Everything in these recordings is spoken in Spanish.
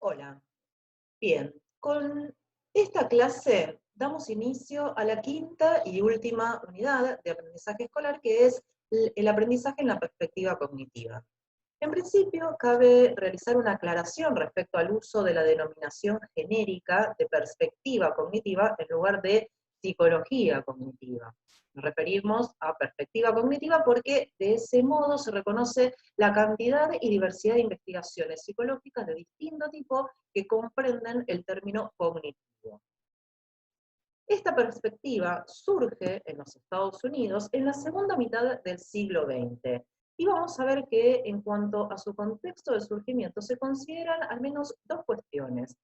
Hola, bien, con esta clase damos inicio a la quinta y última unidad de aprendizaje escolar, que es el aprendizaje en la perspectiva cognitiva. En principio, cabe realizar una aclaración respecto al uso de la denominación genérica de perspectiva cognitiva en lugar de psicología cognitiva. Nos referimos a perspectiva cognitiva porque de ese modo se reconoce la cantidad y diversidad de investigaciones psicológicas de distinto tipo que comprenden el término cognitivo. Esta perspectiva surge en los Estados Unidos en la segunda mitad del siglo XX. Y vamos a ver que en cuanto a su contexto de surgimiento se consideran al menos dos cuestiones.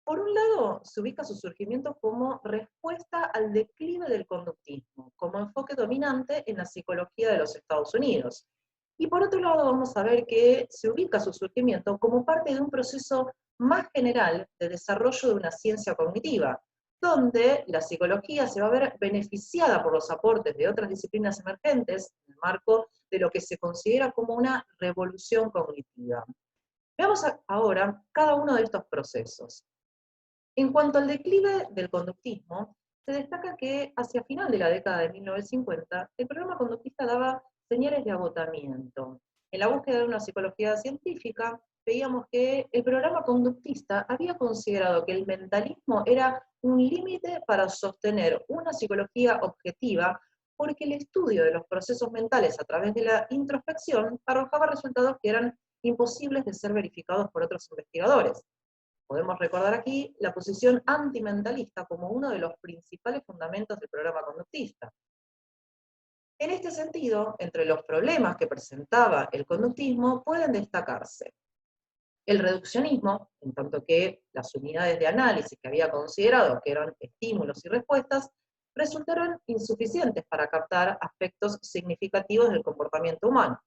Por un lado, se ubica su surgimiento como respuesta al declive del conductismo, como enfoque dominante en la psicología de los Estados Unidos. Y por otro lado, vamos a ver que se ubica su surgimiento como parte de un proceso más general de desarrollo de una ciencia cognitiva, donde la psicología se va a ver beneficiada por los aportes de otras disciplinas emergentes en el marco de lo que se considera como una revolución cognitiva. Veamos ahora cada uno de estos procesos. En cuanto al declive del conductismo, se destaca que hacia final de la década de 1950, el programa conductista daba señales de agotamiento. En la búsqueda de una psicología científica, veíamos que el programa conductista había considerado que el mentalismo era un límite para sostener una psicología objetiva, porque el estudio de los procesos mentales a través de la introspección arrojaba resultados que eran imposibles de ser verificados por otros investigadores. Podemos recordar aquí la posición antimentalista como uno de los principales fundamentos del programa conductista. En este sentido, entre los problemas que presentaba el conductismo pueden destacarse el reduccionismo, en tanto que las unidades de análisis que había considerado que eran estímulos y respuestas, resultaron insuficientes para captar aspectos significativos del comportamiento humano.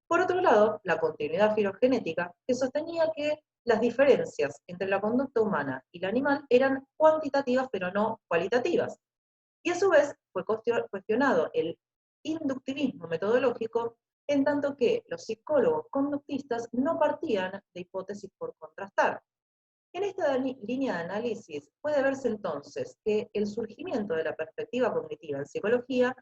Por otro lado, la continuidad filogenética, que sostenía que las diferencias entre la conducta humana y la animal eran cuantitativas pero no cualitativas. Y a su vez fue cuestionado el inductivismo metodológico, en tanto que los psicólogos conductistas no partían de hipótesis por contrastar. En esta línea de análisis puede verse entonces que el surgimiento de la perspectiva cognitiva en psicología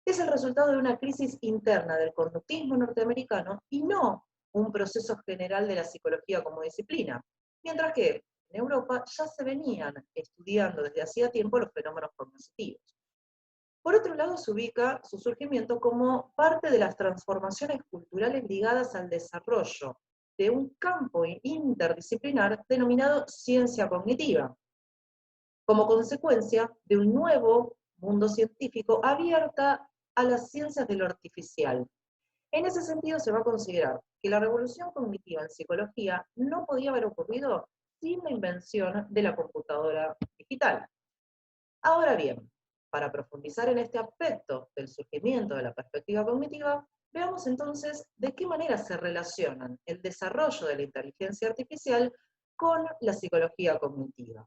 es el resultado de una crisis interna del conductismo norteamericano y no un proceso general de la psicología como disciplina, mientras que en Europa ya se venían estudiando desde hacía tiempo los fenómenos cognitivos. Por otro lado, se ubica su surgimiento como parte de las transformaciones culturales ligadas al desarrollo de un campo interdisciplinar denominado ciencia cognitiva, como consecuencia de un nuevo mundo científico abierta a las ciencias de lo artificial. En ese sentido, se va a considerar que la revolución cognitiva en psicología no podía haber ocurrido sin la invención de la computadora digital. Ahora bien, para profundizar en este aspecto del surgimiento de la perspectiva cognitiva, veamos entonces de qué manera se relacionan el desarrollo de la inteligencia artificial con la psicología cognitiva.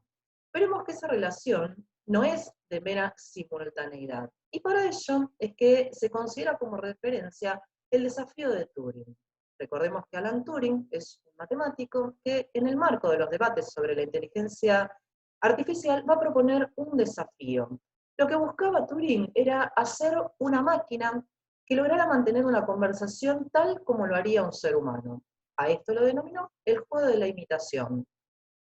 Veremos que esa relación no es de mera simultaneidad, y para ello es que se considera como referencia el desafío de Turing. Recordemos que Alan Turing es un matemático que en el marco de los debates sobre la inteligencia artificial va a proponer un desafío. Lo que buscaba Turing era hacer una máquina que lograra mantener una conversación tal como lo haría un ser humano. A esto lo denominó el juego de la imitación.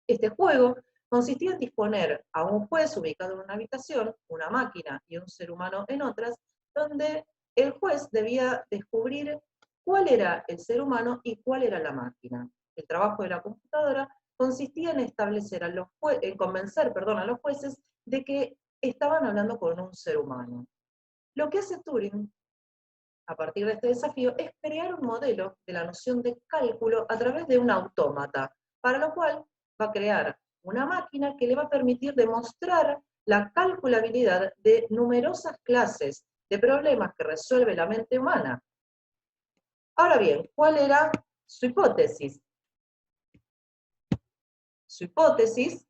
Este juego consistía en disponer a un juez ubicado en una habitación, una máquina y un ser humano en otras, donde el juez debía descubrir cuál era el ser humano y cuál era la máquina. El trabajo de la computadora consistía en establecer en convencer, a los jueces de que estaban hablando con un ser humano. Lo que hace Turing a partir de este desafío es crear un modelo de la noción de cálculo a través de un autómata, para lo cual va a crear una máquina que le va a permitir demostrar la calculabilidad de numerosas clases de problemas que resuelve la mente humana. Ahora bien, ¿cuál era su hipótesis? Su hipótesis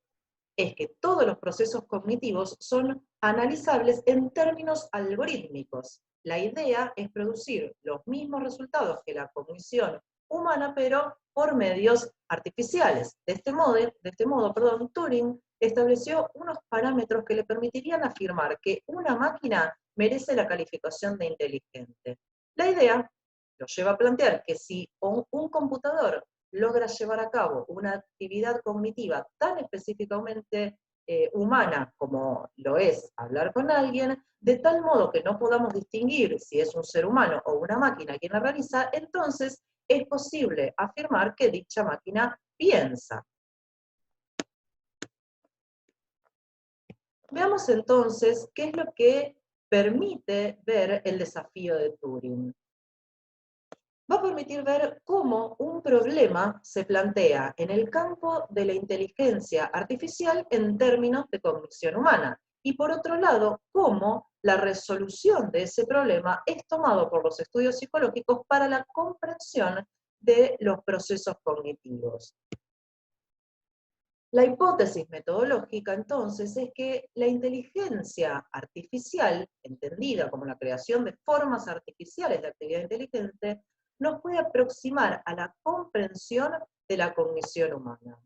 es que todos los procesos cognitivos son analizables en términos algorítmicos. La idea es producir los mismos resultados que la cognición humana, pero por medios artificiales. De este modo, Turing estableció unos parámetros que le permitirían afirmar que una máquina merece la calificación de inteligente. La idea lo lleva a plantear que si un computador logra llevar a cabo una actividad cognitiva tan específicamente humana como lo es hablar con alguien, de tal modo que no podamos distinguir si es un ser humano o una máquina quien la realiza, entonces es posible afirmar que dicha máquina piensa. Veamos entonces qué es lo que permite ver el desafío de Turing. Va a permitir ver cómo un problema se plantea en el campo de la inteligencia artificial en términos de cognición humana. Y por otro lado, cómo la resolución de ese problema es tomado por los estudios psicológicos para la comprensión de los procesos cognitivos. La hipótesis metodológica, entonces, es que la inteligencia artificial, entendida como la creación de formas artificiales de actividad inteligente, nos puede aproximar a la comprensión de la cognición humana.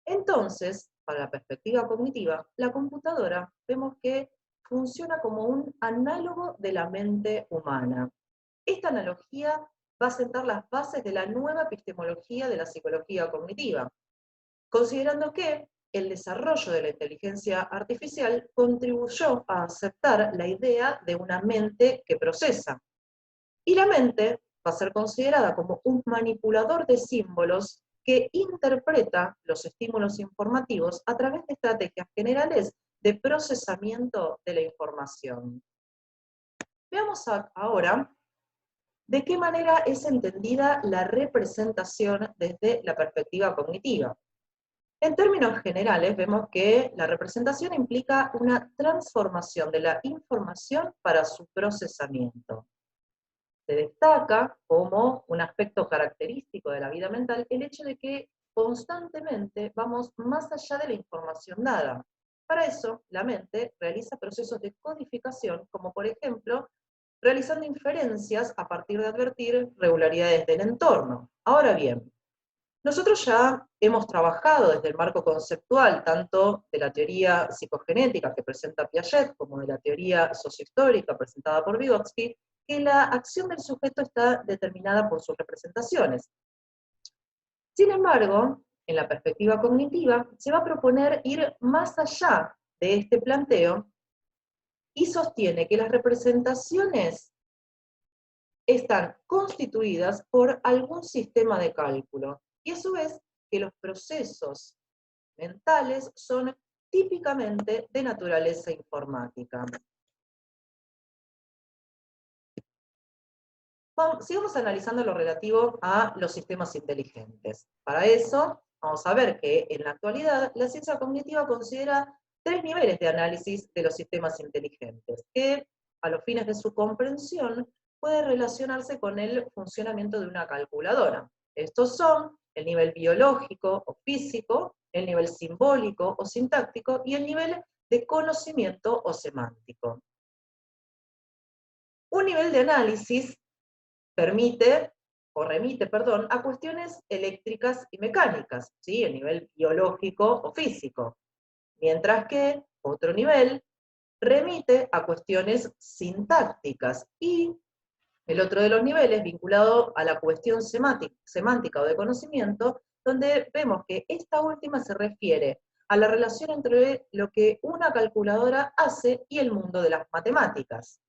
Entonces, para la perspectiva cognitiva, la computadora vemos que funciona como un análogo de la mente humana. Esta analogía va a sentar las bases de la nueva epistemología de la psicología cognitiva, considerando que el desarrollo de la inteligencia artificial contribuyó a aceptar la idea de una mente que procesa. Y la mente va a ser considerada como un manipulador de símbolos que interpreta los estímulos informativos a través de estrategias generales de procesamiento de la información. Veamos ahora de qué manera es entendida la representación desde la perspectiva cognitiva. En términos generales, vemos que la representación implica una transformación de la información para su procesamiento. Se destaca como un aspecto característico de la vida mental el hecho de que constantemente vamos más allá de la información dada. Para eso, la mente realiza procesos de codificación, como por ejemplo, realizando inferencias a partir de advertir regularidades del entorno. Ahora bien, nosotros ya hemos trabajado desde el marco conceptual, tanto de la teoría psicogenética que presenta Piaget, como de la teoría sociohistórica presentada por Vygotsky, que la acción del sujeto está determinada por sus representaciones. Sin embargo, en la perspectiva cognitiva, se va a proponer ir más allá de este planteo y sostiene que las representaciones están constituidas por algún sistema de cálculo, y a su vez que los procesos mentales son típicamente de naturaleza informática. Sigamos analizando lo relativo a los sistemas inteligentes. Para eso, vamos a ver que en la actualidad la ciencia cognitiva considera 3 niveles de análisis de los sistemas inteligentes, que a los fines de su comprensión puede relacionarse con el funcionamiento de una calculadora. Estos son el nivel biológico o físico, el nivel simbólico o sintáctico y el nivel de conocimiento o semántico. Un nivel de análisis remite a cuestiones eléctricas y mecánicas, ¿sí? El nivel biológico o físico, mientras que otro nivel remite a cuestiones sintácticas y el otro de los niveles vinculado a la cuestión semántica o de conocimiento, donde vemos que esta última se refiere a la relación entre lo que una calculadora hace y el mundo de las matemáticas.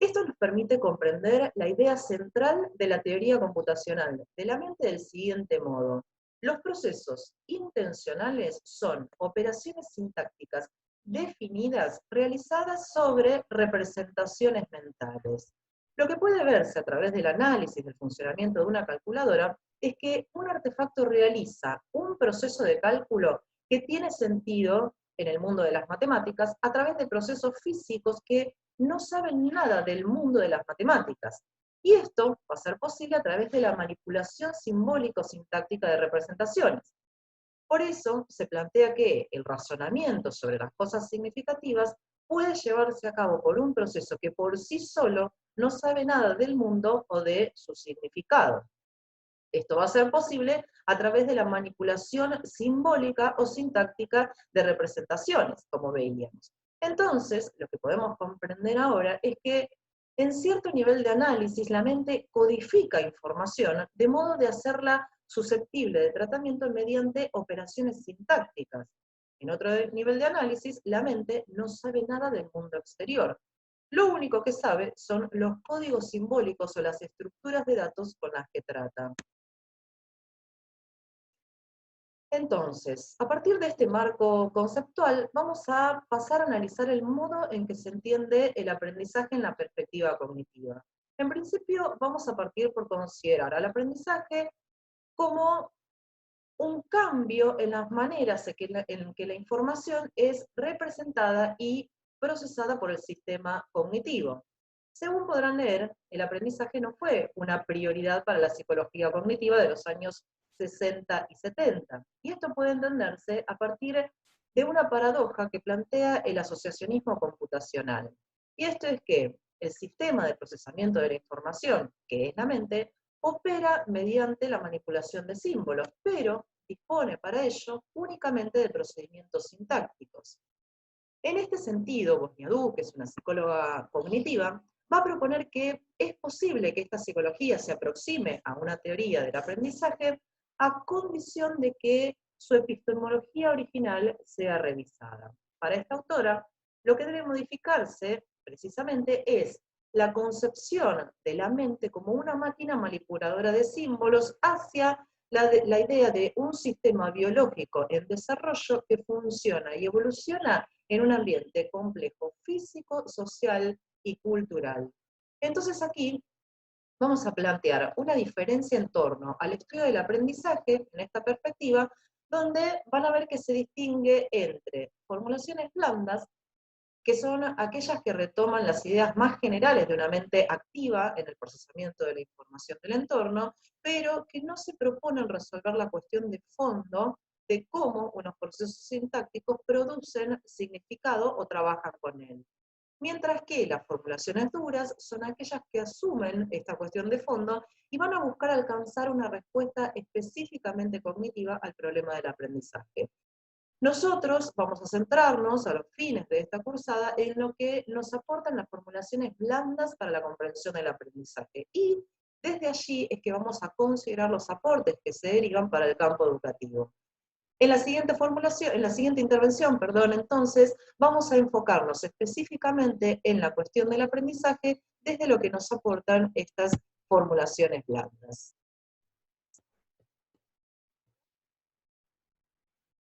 Esto nos permite comprender la idea central de la teoría computacional de la mente del siguiente modo. Los procesos intencionales son operaciones sintácticas definidas realizadas sobre representaciones mentales. Lo que puede verse a través del análisis del funcionamiento de una calculadora es que un artefacto realiza un proceso de cálculo que tiene sentido en el mundo de las matemáticas a través de procesos físicos que no saben nada del mundo de las matemáticas. Y esto va a ser posible a través de la manipulación simbólico-sintáctica de representaciones. Por eso se plantea que el razonamiento sobre las cosas significativas puede llevarse a cabo por un proceso que por sí solo no sabe nada del mundo o de su significado. Esto va a ser posible a través de la manipulación simbólica o sintáctica de representaciones, como veíamos. Entonces, lo que podemos comprender ahora es que en cierto nivel de análisis la mente codifica información de modo de hacerla susceptible de tratamiento mediante operaciones sintácticas. En otro nivel de análisis, la mente no sabe nada del mundo exterior. Lo único que sabe son los códigos simbólicos o las estructuras de datos con las que trata. Entonces, a partir de este marco conceptual, vamos a pasar a analizar el modo en que se entiende el aprendizaje en la perspectiva cognitiva. En principio, vamos a partir por considerar al aprendizaje como un cambio en las maneras en que la información es representada y procesada por el sistema cognitivo. Según podrán leer, el aprendizaje no fue una prioridad para la psicología cognitiva de los años 60 y 70. Y esto puede entenderse a partir de una paradoja que plantea el asociacionismo computacional. Y esto es que el sistema de procesamiento de la información, que es la mente, opera mediante la manipulación de símbolos, pero dispone para ello únicamente de procedimientos sintácticos. En este sentido, Bosniadú, que es una psicóloga cognitiva, va a proponer que es posible que esta psicología se aproxime a una teoría del aprendizaje a condición de que su epistemología original sea revisada. Para esta autora, lo que debe modificarse precisamente es la concepción de la mente como una máquina manipuladora de símbolos hacia la idea de un sistema biológico en desarrollo que funciona y evoluciona en un ambiente complejo físico, social y cultural. Entonces aquí vamos a plantear una diferencia en torno al estudio del aprendizaje, en esta perspectiva, donde van a ver que se distingue entre formulaciones blandas, que son aquellas que retoman las ideas más generales de una mente activa en el procesamiento de la información del entorno, pero que no se proponen resolver la cuestión de fondo de cómo unos procesos sintácticos producen significado o trabajan con él. Mientras que las formulaciones duras son aquellas que asumen esta cuestión de fondo y van a buscar alcanzar una respuesta específicamente cognitiva al problema del aprendizaje. Nosotros vamos a centrarnos a los fines de esta cursada en lo que nos aportan las formulaciones blandas para la comprensión del aprendizaje. Y desde allí es que vamos a considerar los aportes que se derivan para el campo educativo. En la siguiente intervención, entonces, vamos a enfocarnos específicamente en la cuestión del aprendizaje desde lo que nos aportan estas formulaciones blandas.